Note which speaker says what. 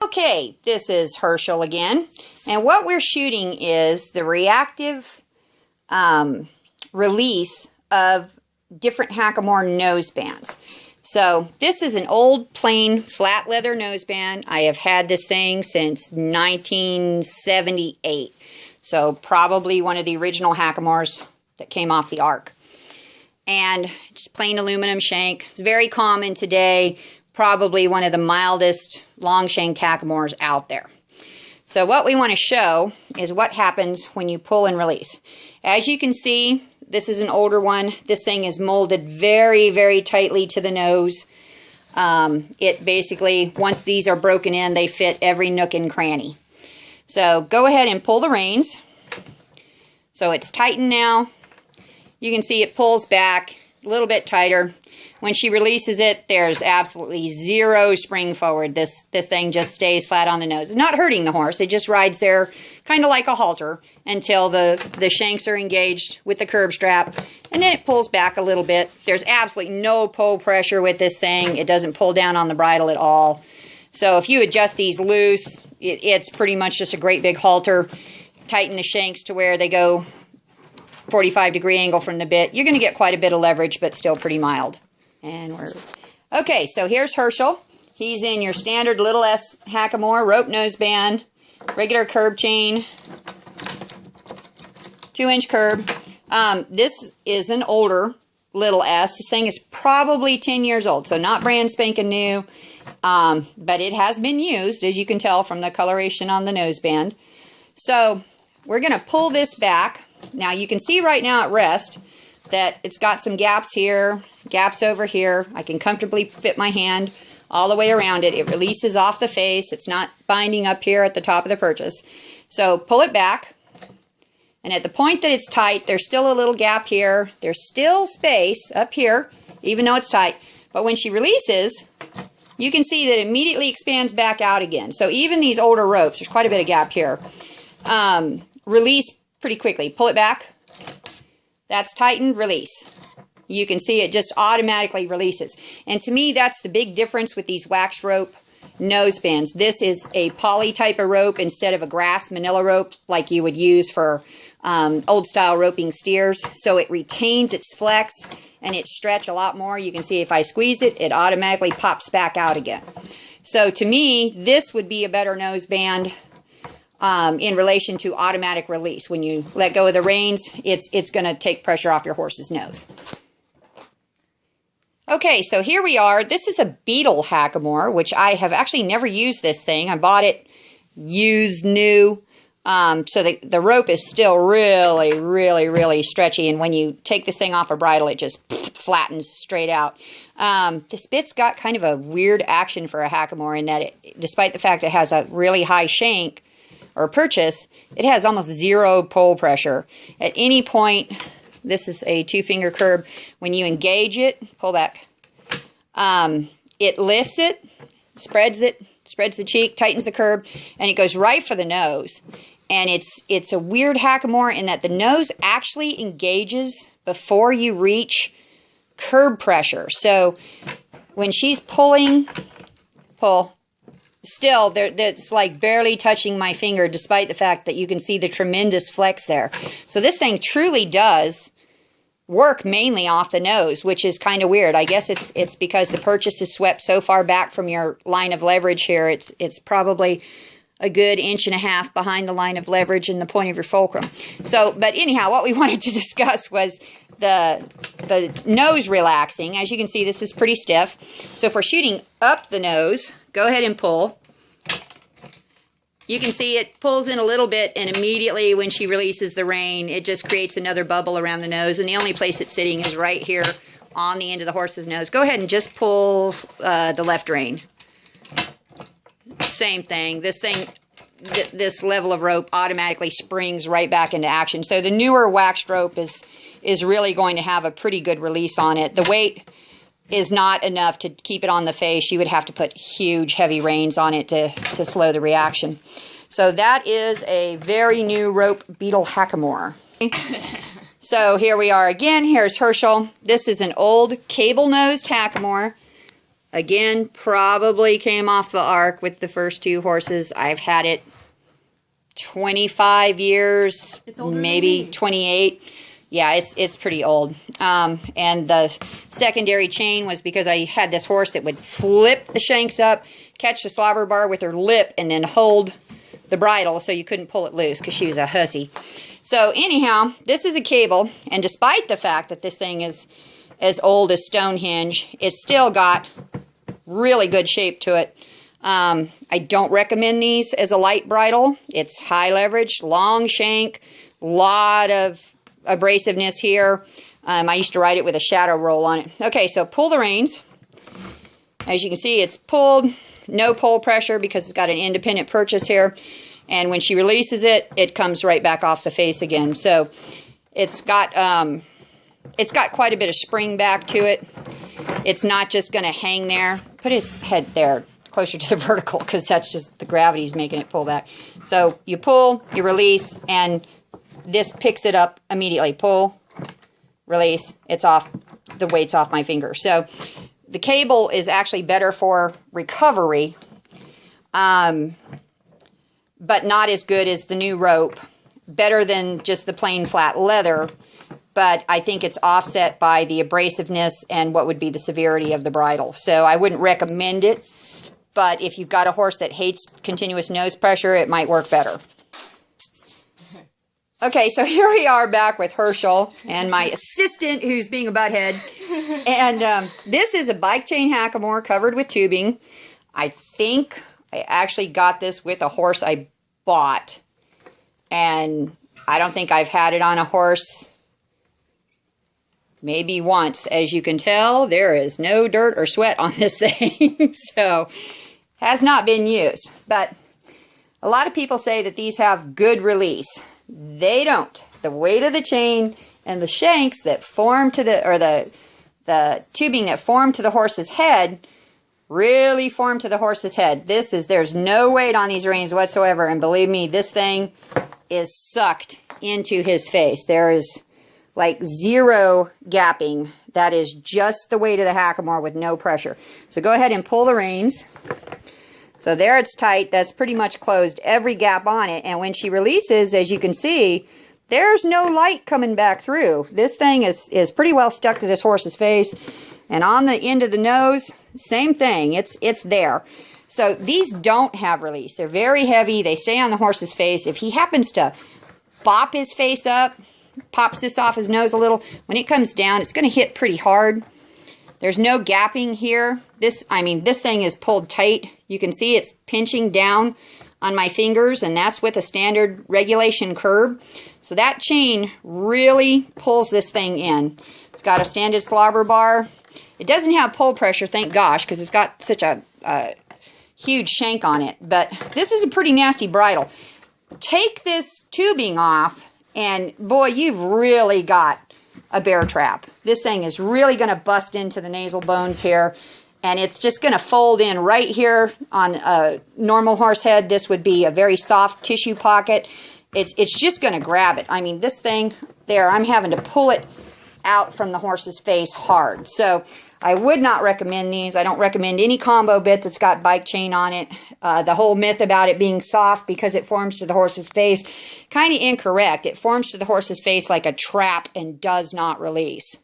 Speaker 1: Okay, this is Herschel again, and what we're shooting is the reactive release of different Hackamore nosebands. So this is an old plain flat leather noseband. I have had this thing since 1978, so probably one of the original Hackamores that came off the ark. And just plain aluminum shank. It's very common today. Probably one of the mildest long shanked Hackamores out there. So what we want to show is what happens when you pull and release. As you can see, this is an older one. This thing is molded very, very tightly to the nose. It basically, once these are broken in, they fit every nook and cranny. So go ahead and pull the reins. So it's tightened now. You can see it pulls back a little bit tighter. When she releases it, there's absolutely zero spring forward. This thing just stays flat on the nose. It's not hurting the horse. It just rides there kind of like a halter until the shanks are engaged with the curb strap. And then it pulls back a little bit. There's absolutely no pull pressure with this thing. It doesn't pull down on the bridle at all. So if you adjust these loose, it's pretty much just a great big halter. Tighten the shanks to where they go 45-degree angle from the bit. You're going to get quite a bit of leverage, but still pretty mild. And we're okay. So here's Herschel. He's in your standard little S Hackamore rope noseband, regular curb chain, 2-inch curb. This is an older little S. This thing is probably 10 years old, so not brand spanking new, but it has been used, as you can tell from the coloration on the noseband. So we're going to pull this back. Now you can see right now at rest that it's got some gaps here, gaps over here. I can comfortably fit my hand all the way around it. It releases off the face. It's not binding up here at the top of the purchase. So pull it back. And at the point that it's tight, there's still a little gap here. There's still space up here, even though it's tight. But when she releases, you can see that it immediately expands back out again. So even these older ropes, there's quite a bit of gap here, release pretty quickly. Pull it back. That's tightened, release. You can see it just automatically releases. And to me, that's the big difference with these waxed rope nosebands. This is a poly type of rope instead of a grass manila rope like you would use for old style roping steers. So it retains its flex and its stretch a lot more. You can see if I squeeze it, it automatically pops back out again. So to me, this would be a better noseband in relation to automatic release. When you let go of the reins, it's going to take pressure off your horse's nose. Okay, so here we are. This is a Beetle Hackamore, which I have actually never used this thing. I bought it used new. So the rope is still really, really, really stretchy. And when you take this thing off a bridle, it just flattens straight out. This bit's got kind of a weird action for a Hackamore in that despite the fact it has a really high shank, or purchase, it has almost zero pull pressure. At any point, this is a 2-finger curb. When you engage it, pull back. It lifts it, spreads the cheek, tightens the curb, and it goes right for the nose. And it's a weird Hackamore in that the nose actually engages before you reach curb pressure. So when she's pulling, pull. Still, it's like barely touching my finger, despite the fact that you can see the tremendous flex there. So this thing truly does work mainly off the nose, which is kind of weird. I guess it's because the purchase is swept so far back from your line of leverage here. It's probably a good 1.5 inches behind the line of leverage and the point of your fulcrum. So, but anyhow, what we wanted to discuss was the nose relaxing. As you can see, this is pretty stiff. So if we're shooting up the nose, go ahead and pull. You can see it pulls in a little bit, and immediately when she releases the rein, it just creates another bubble around the nose, and the only place it's sitting is right here on the end of the horse's nose. Go ahead and just pull the left rein. Same thing. This level of rope automatically springs right back into action. So the newer waxed rope is really going to have a pretty good release on it. The weight is not enough to keep it on the face. You would have to put huge, heavy reins on it to slow the reaction. So that is a very new rope Beetle Hackamore. So here we are again. Here's Herschel. This is an old cable-nosed Hackamore. Again, probably came off the ark with the first 2 horses. I've had it 25 years, maybe 28. Yeah, it's pretty old. And the secondary chain was because I had this horse that would flip the shanks up, catch the slobber bar with her lip, and then hold the bridle so you couldn't pull it loose because she was a hussy. So anyhow, this is a cable, and despite the fact that this thing is as old as Stonehenge, it's still got really good shape to it. I don't recommend these as a light bridle. It's high leverage, long shank, lot of abrasiveness here. I used to ride it with a shadow roll on it. Okay, so pull the reins. As you can see, it's pulled, no pull pressure because it's got an independent purchase here. And when she releases it, it comes right back off the face again. So it's got quite a bit of spring back to it. It's not just going to hang there. Put his head there, closer to the vertical, because that's just the gravity's making it pull back. So you pull, you release, and this picks it up immediately. Pull, release, it's off, the weight's off my finger. So the cable is actually better for recovery, but not as good as the new rope. Better than just the plain flat leather, but I think it's offset by the abrasiveness and what would be the severity of the bridle. So I wouldn't recommend it, but if you've got a horse that hates continuous nose pressure, it might work better. Okay, so here we are back with Herschel and my assistant who's being a butthead. And this is a bike chain Hackamore covered with tubing. I think I actually got this with a horse I bought. And I don't think I've had it on a horse maybe once. As you can tell, there is no dirt or sweat on this thing. So, has not been used. But a lot of people say that these have good release. They don't. The weight of the chain and the shanks that form to the, or the tubing that form to the horse's head really form to the horse's head. There's no weight on these reins whatsoever, and believe me, this thing is sucked into his face. There is like zero gapping. That is just the weight of the Hackamore with no pressure. So go ahead and pull the reins. So there it's tight. That's pretty much closed every gap on it. And when she releases, as you can see, there's no light coming back through. This thing is pretty well stuck to this horse's face. And on the end of the nose, same thing. It's there. So these don't have release. They're very heavy. They stay on the horse's face. If he happens to bop his face up, pops this off his nose a little, when it comes down, it's going to hit pretty hard. There's no gapping here. This thing is pulled tight. You can see it's pinching down on my fingers, and that's with a standard regulation curb. So that chain really pulls this thing in. It's got a standard slobber bar. It doesn't have pull pressure, thank gosh, because it's got such a huge shank on it. But this is a pretty nasty bridle. Take this tubing off, and boy, you've really got a bear trap. This thing is really going to bust into the nasal bones here, and it's just going to fold in right here on a normal horse head. This would be a very soft tissue pocket. It's just going to grab it. I mean, this thing there, I'm having to pull it out from the horse's face hard. So I would not recommend these. I don't recommend any combo bit that's got bike chain on it. The whole myth about it being soft because it forms to the horse's face, kind of incorrect. It forms to the horse's face like a trap and does not release.